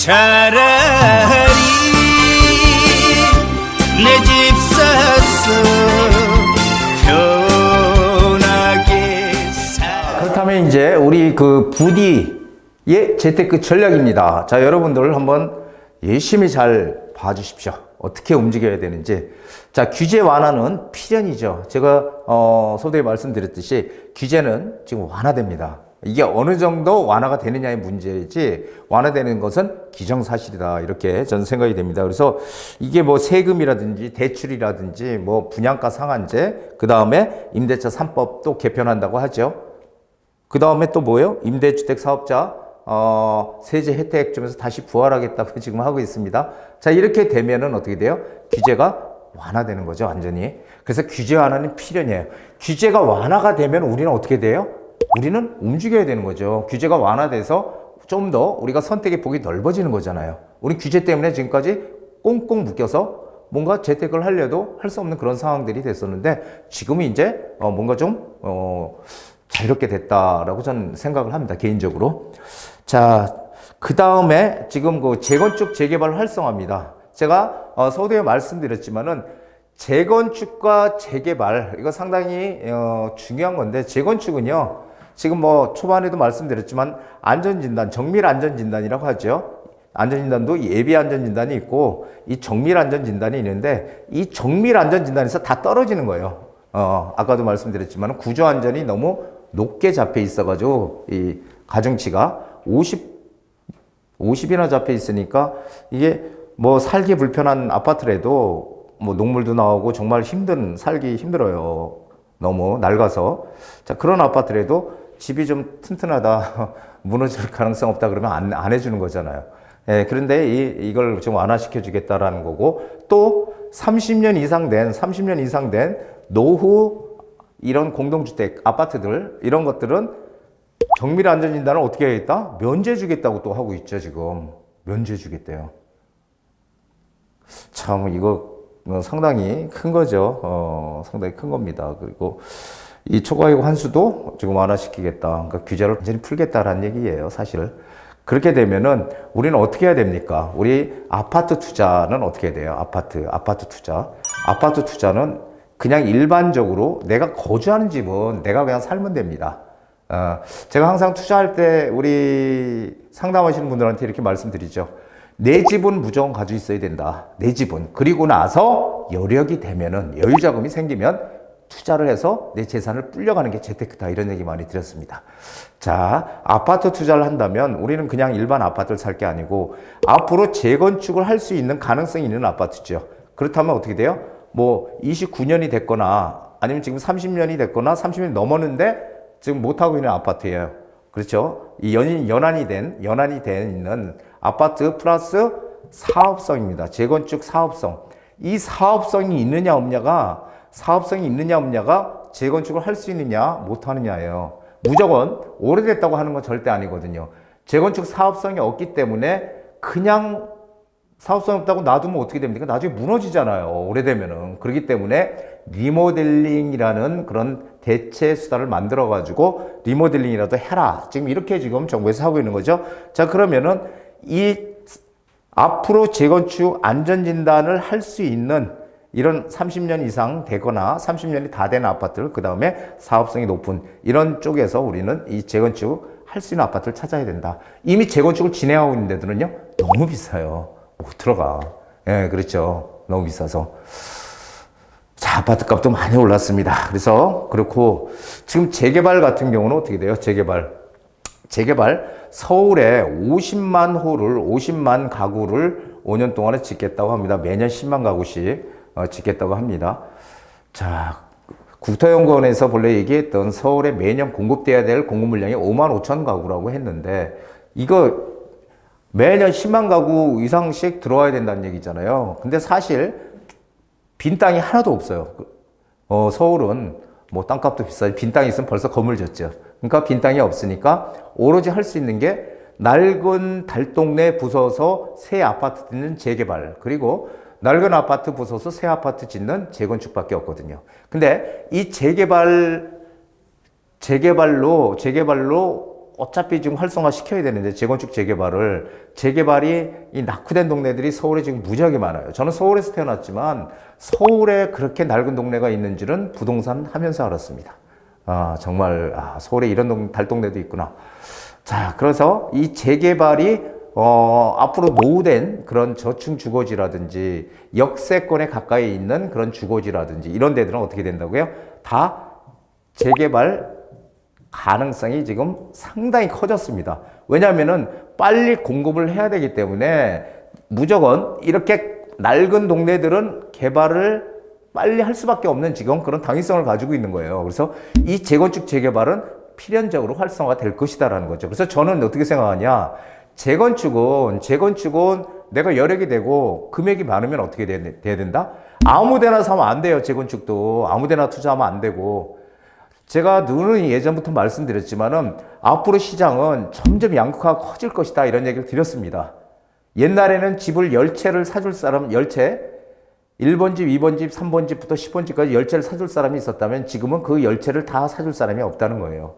차라리 내 집 사서 편하게 그렇다면 이제 우리 그 부디의 재테크 전략입니다. 자, 여러분들 한번 열심히 잘 봐주십시오. 어떻게 움직여야 되는지. 자, 규제 완화는 필연이죠. 제가 서두에 말씀드렸듯이 규제는 지금 완화됩니다. 이게 어느 정도 완화가 되느냐의 문제이지 완화되는 것은 기정사실이다, 이렇게 저는 생각이 됩니다. 그래서 이게 뭐 세금이라든지 대출이라든지 뭐 분양가 상한제, 그 다음에 임대차 3법도 개편한다고 하죠. 그 다음에 또 뭐예요? 임대주택 사업자 세제 혜택 점에서 다시 부활하겠다고 지금 하고 있습니다. 자, 이렇게 되면은 어떻게 돼요? 규제가 완화되는 거죠, 완전히. 그래서 규제 완화는 필연이에요. 규제가 완화가 되면 우리는 어떻게 돼요? 우리는 움직여야 되는 거죠. 규제가 완화돼서 좀 더 우리가 선택의 폭이 넓어지는 거잖아요. 우리 규제 때문에 지금까지 꽁꽁 묶여서 뭔가 재테크를 하려도 할 수 없는 그런 상황들이 됐었는데 지금은 이제 뭔가 좀 자유롭게 됐다라고 저는 생각을 합니다, 개인적으로. 자, 그 다음에 지금 그 재건축 재개발 활성화입니다. 제가 서두에 말씀드렸지만은 재건축과 재개발, 이거 상당히 중요한 건데, 재건축은요 지금 뭐 초반에도 말씀드렸지만 안전진단, 정밀 안전진단이라고 하죠. 안전진단도 예비 안전진단이 있고 이 정밀 안전진단이 있는데, 이 정밀 안전진단에서 다 떨어지는 거예요. 아까도 말씀드렸지만 구조 안전이 너무 높게 잡혀 있어가지고 이 가중치가 50이나 잡혀 있으니까 이게 뭐 살기 불편한 아파트라도 뭐 녹물도 나오고 정말 살기 힘들어요. 너무 낡아서. 자, 그런 아파트라도 집이 좀 튼튼하다, 무너질 가능성 없다 그러면 안 해주는 거잖아요. 예, 그런데 이걸 좀 완화시켜 주겠다라는 거고, 또 30년 이상 된 노후 이런 공동주택, 아파트들, 이런 것들은 정밀 안전진단을 어떻게 하겠다? 면제 주겠다고 또 하고 있죠, 지금. 면제 주겠대요. 참, 이거 상당히 큰 거죠. 상당히 큰 겁니다. 그리고 이 초과이익 환수도 지금 완화시키겠다. 그러니까 규제를 완전히 풀겠다라는 얘기예요, 사실. 그렇게 되면은 우리는 어떻게 해야 됩니까? 우리 아파트 투자는 어떻게 해야 돼요? 아파트 투자. 아파트 투자는 그냥 일반적으로 내가 거주하는 집은 내가 그냥 살면 됩니다. 제가 항상 투자할 때 우리 상담하시는 분들한테 이렇게 말씀드리죠. 내 집은 무조건 가지고 있어야 된다. 내 집은. 그리고 나서 여력이 되면은, 여유자금이 생기면 투자를 해서 내 재산을 불려가는 게 재테크다, 이런 얘기 많이 드렸습니다. 자, 아파트 투자를 한다면 우리는 그냥 일반 아파트를 살 게 아니고 앞으로 재건축을 할 수 있는 가능성이 있는 아파트죠. 그렇다면 어떻게 돼요? 뭐 29년이 됐거나 아니면 지금 30년이 됐거나 30년이 넘었는데 지금 못하고 있는 아파트예요. 그렇죠? 이 연한이 된 있는 아파트 플러스 사업성입니다. 재건축 사업성. 이 사업성이 있느냐 없냐가 재건축을 할 수 있느냐 못하느냐예요. 무조건 오래됐다고 하는 건 절대 아니거든요. 재건축 사업성이 없기 때문에 그냥 사업성이 없다고 놔두면 어떻게 됩니까? 나중에 무너지잖아요, 오래되면은. 그렇기 때문에 리모델링이라는 그런 대체 수단을 만들어가지고 리모델링이라도 해라, 지금 이렇게 지금 정부에서 하고 있는 거죠. 자, 그러면은 이 앞으로 재건축 안전진단을 할 수 있는 이런 30년 이상 되거나 30년이 다 된 아파트를, 그 다음에 사업성이 높은 이런 쪽에서 우리는 이 재건축 할 수 있는 아파트를 찾아야 된다. 이미 재건축을 진행하고 있는 데들은요 너무 비싸요. 못 들어가. 예, 그렇죠. 너무 비싸서. 자, 아파트 값도 많이 올랐습니다. 그래서 그렇고, 지금 재개발 같은 경우는 어떻게 돼요? 재개발 서울에 50만 가구를 5년 동안에 짓겠다고 합니다. 매년 10만 가구씩 짓겠다고 합니다. 자, 국토연구원에서 본래 얘기했던 서울에 매년 공급돼야 될 공급 물량이 5만 5천 가구라고 했는데, 이거 매년 10만 가구 이상씩 들어와야 된다는 얘기잖아요. 근데 사실 빈 땅이 하나도 없어요. 서울은 뭐 땅값도 비싸지, 빈 땅이 있으면 벌써 건물 졌죠. 그러니까 빈 땅이 없으니까 오로지 할 수 있는 게 낡은 달동네 부숴서 새 아파트 짓는 재개발, 그리고 낡은 아파트 부숴서 새 아파트 짓는 재건축밖에 없거든요. 근데 이 재개발로 어차피 지금 활성화 시켜야 되는데 재건축 재개발이 이 낙후된 동네들이 서울에 지금 무지하게 많아요. 저는 서울에서 태어났지만 서울에 그렇게 낡은 동네가 있는 줄은 부동산 하면서 알았습니다. 정말 서울에 이런 달동네도 있구나. 자, 그래서 이 재개발이 앞으로 노후된 그런 저층 주거지라든지 역세권에 가까이 있는 그런 주거지라든지 이런 데들은 어떻게 된다고요? 다 재개발 가능성이 지금 상당히 커졌습니다. 왜냐하면은 빨리 공급을 해야 되기 때문에 무조건 이렇게 낡은 동네들은 개발을 빨리 할 수밖에 없는 지금 그런 당위성을 가지고 있는 거예요. 그래서 이 재건축 재개발은 필연적으로 활성화가 될 것이다라는 거죠. 그래서 저는 어떻게 생각하냐? 재건축은 내가 여력이 되고 금액이 많으면 어떻게 돼야 된다? 아무데나 사면 안 돼요. 재건축도 아무데나 투자하면 안 되고. 제가 늘 예전부터 말씀드렸지만은 앞으로 시장은 점점 양극화가 커질 것이다 이런 얘기를 드렸습니다. 옛날에는 집을 10채를 사줄 사람 10채 1번 집, 2번 집, 3번 집부터 10번 집까지 10채를 사줄 사람이 있었다면 지금은 그 10채를 다 사줄 사람이 없다는 거예요.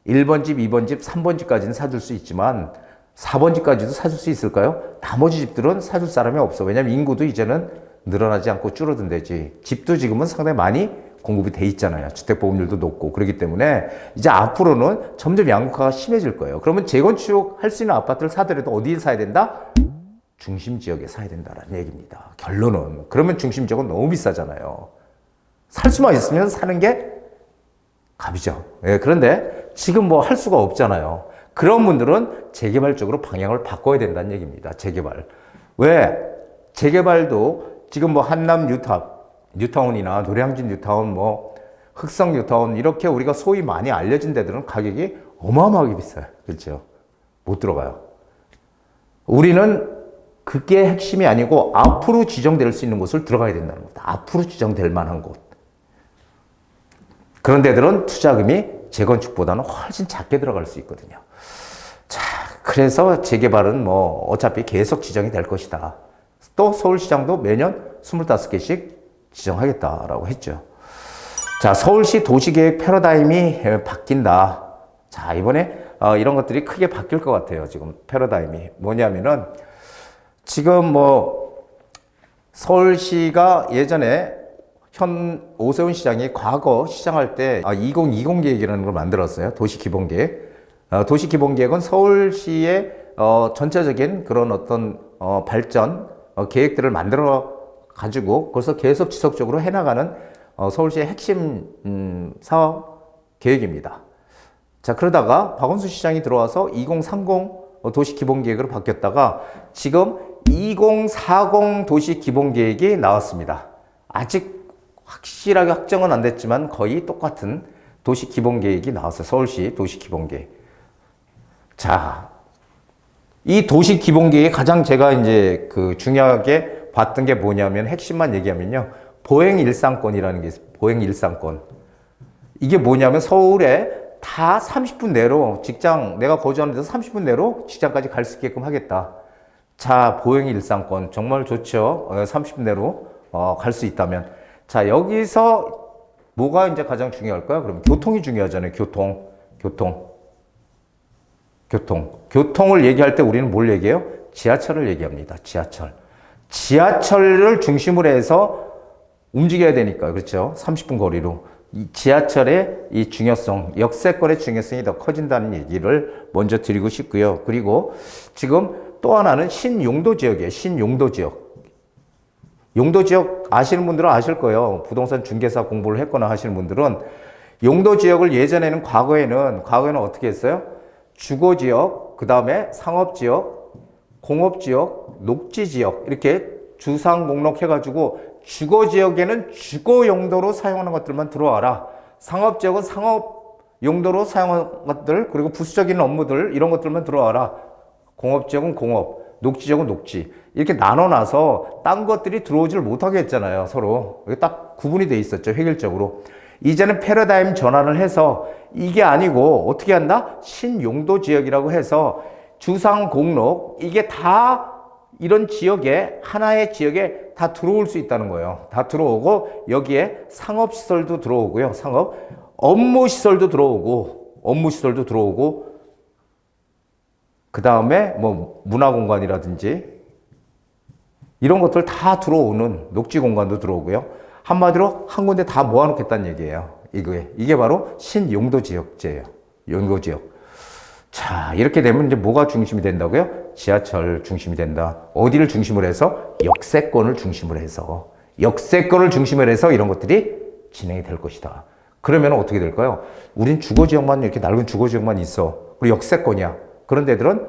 1번 집, 2번 집, 3번 집까지는 사줄 수 있지만 4번 집까지도 사줄 수 있을까요? 나머지 집들은 사줄 사람이 없어. 왜냐하면 인구도 이제는 늘어나지 않고 줄어든대지. 집도 지금은 상당히 많이 공급이 돼 있잖아요. 주택보급률도 높고 그렇기 때문에 이제 앞으로는 점점 양극화가 심해질 거예요. 그러면 재건축할 수 있는 아파트를 사더라도 어디에 사야 된다? 중심 지역에 사야 된다라는 얘기입니다. 결론은 그러면 중심 지역은 너무 비싸잖아요. 살 수만 있으면 사는 게 갑이죠. 그런데 지금 뭐 할 수가 없잖아요. 그런 분들은 재개발 쪽으로 방향을 바꿔야 된다는 얘기입니다. 재개발. 왜? 재개발도 지금 뭐 한남 뉴타운이나 노량진 뉴타운, 뭐 흑성 뉴타운 이렇게 우리가 소위 많이 알려진 데들은 가격이 어마어마하게 비싸요. 그렇죠? 못 들어가요. 우리는 그게 핵심이 아니고 앞으로 지정될 수 있는 곳을 들어가야 된다는 겁니다. 앞으로 지정될 만한 곳. 그런 데들은 투자금이 재건축보다는 훨씬 작게 들어갈 수 있거든요. 자, 그래서 재개발은 뭐 어차피 계속 지정이 될 것이다. 또 서울시장도 매년 25개씩 지정하겠다라고 했죠. 자, 서울시 도시계획 패러다임이 바뀐다. 자, 이번에 이런 것들이 크게 바뀔 것 같아요. 지금 패러다임이 뭐냐면은 지금 뭐 서울시가 예전에 현 오세훈 시장이 과거 시장할 때 2020 계획이라는 걸 만들었어요. 도시기본계획. 도시기본계획은 서울시의 전체적인 그런 어떤 발전 계획들을 만들어 가지고 그래서 계속 지속적으로 해나가는 서울시의 핵심 사업 계획입니다. 자, 그러다가 박원순 시장이 들어와서 2030 도시기본계획으로 바뀌었다가 지금 2040 도시기본계획이 나왔습니다. 아직 확실하게 확정은 안 됐지만 거의 똑같은 도시기본계획이 나왔어요. 서울시 도시기본계획. 자, 이 도시기본계획 가장 제가 이제 중요하게 봤던 게 뭐냐면 핵심만 얘기하면요. 보행일상권이라는 게 있어요. 보행일상권. 이게 뭐냐면 서울에 다 30분 내로 직장, 내가 거주하는 데서 30분 내로 직장까지 갈 수 있게끔 하겠다. 자, 보행일상권. 정말 좋죠. 30분 내로 갈 수 있다면. 자, 여기서 뭐가 이제 가장 중요할까요? 그럼 교통이 중요하잖아요. 교통을 얘기할 때 우리는 뭘 얘기해요? 지하철을 얘기합니다. 지하철을 중심으로 해서 움직여야 되니까, 그렇죠? 30분 거리로. 이 지하철의 이 중요성, 역세권의 중요성이 더 커진다는 얘기를 먼저 드리고 싶고요. 그리고 지금 또 하나는 신용도 지역이에요. 신용도 지역. 용도 지역 아시는 분들은 아실 거예요. 부동산 중개사 공부를 했거나 하시는 분들은 용도 지역을 예전에는 과거에는 어떻게 했어요? 주거 지역, 그 다음에 상업 지역, 공업 지역, 녹지 지역 이렇게 주상 목록해가지고 주거 지역에는 주거 용도로 사용하는 것들만 들어와라. 상업 지역은 상업 용도로 사용하는 것들 그리고 부수적인 업무들 이런 것들만 들어와라. 공업 지역은 공업, 녹지 지역은 녹지 이렇게 나눠놔서 딴 것들이 들어오질 못하게 했잖아요. 서로 이게 딱 구분이 돼 있었죠. 획일적으로. 이제는 패러다임 전환을 해서 이게 아니고 어떻게 한다? 신용도 지역이라고 해서 주상 공록 이게 다 이런 지역에 하나의 지역에 다 들어올 수 있다는 거예요. 다 들어오고 여기에 상업시설도 들어오고요. 업무시설도 들어오고 그 다음에 뭐 문화공간이라든지 이런 것들 다 들어오는 녹지공간도 들어오고요. 한마디로 한 군데 다 모아놓겠다는 얘기예요. 이게 바로 신용도지역제예요. 용도지역. 자, 이렇게 되면 이제 뭐가 중심이 된다고요? 지하철 중심이 된다. 어디를 중심으로 해서? 역세권을 중심으로 해서. 역세권을 중심으로 해서 이런 것들이 진행이 될 것이다. 그러면 어떻게 될까요? 우린 주거지역만 이렇게 낡은 주거지역만 있어. 그리고 역세권이야. 그런 데들은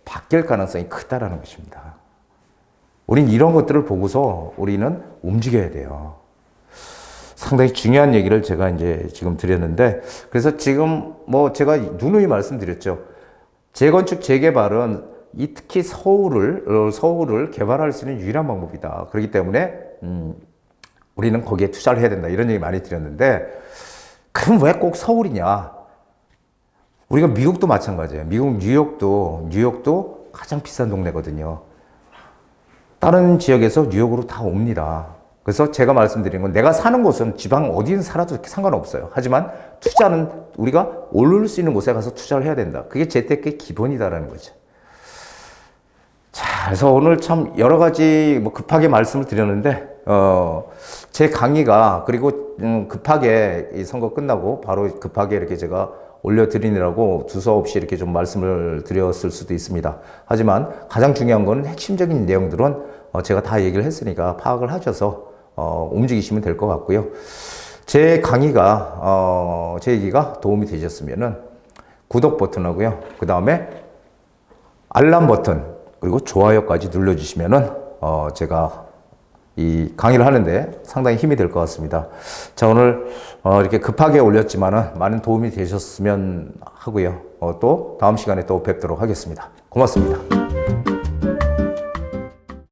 바뀔 가능성이 크다라는 것입니다. 우린 이런 것들을 보고서 우리는 움직여야 돼요. 상당히 중요한 얘기를 제가 이제 지금 드렸는데, 그래서 지금 뭐 제가 누누이 말씀드렸죠. 재건축, 재개발은 이 특히 서울을 개발할 수 있는 유일한 방법이다. 그렇기 때문에 우리는 거기에 투자를 해야 된다. 이런 얘기 많이 드렸는데, 그럼 왜 꼭 서울이냐? 우리가 미국도 마찬가지예요. 미국 뉴욕도 가장 비싼 동네거든요. 다른 지역에서 뉴욕으로 다 옵니다. 그래서 제가 말씀드린 건 내가 사는 곳은 지방 어디든 살아도 상관없어요. 하지만 투자는 우리가 오를 수 있는 곳에 가서 투자를 해야 된다. 그게 재테크의 기본이다라는 거죠. 자, 그래서 오늘 참 여러 가지 뭐 급하게 말씀을 드렸는데, 제 강의가 그리고 급하게 이 선거 끝나고 바로 급하게 이렇게 제가 올려드리느라고 두서없이 이렇게 좀 말씀을 드렸을 수도 있습니다. 하지만 가장 중요한 거는 핵심적인 내용들은 제가 다 얘기를 했으니까 파악을 하셔서 움직이시면 될 것 같고요. 제 강의가 제 얘기가 도움이 되셨으면은 구독 버튼하고요. 그 다음에 알람 버튼 그리고 좋아요까지 눌러주시면은 제가 이 강의를 하는데 상당히 힘이 될 것 같습니다. 자, 오늘 이렇게 급하게 올렸지만은 많은 도움이 되셨으면 하고요. 또 다음 시간에 또 뵙도록 하겠습니다. 고맙습니다.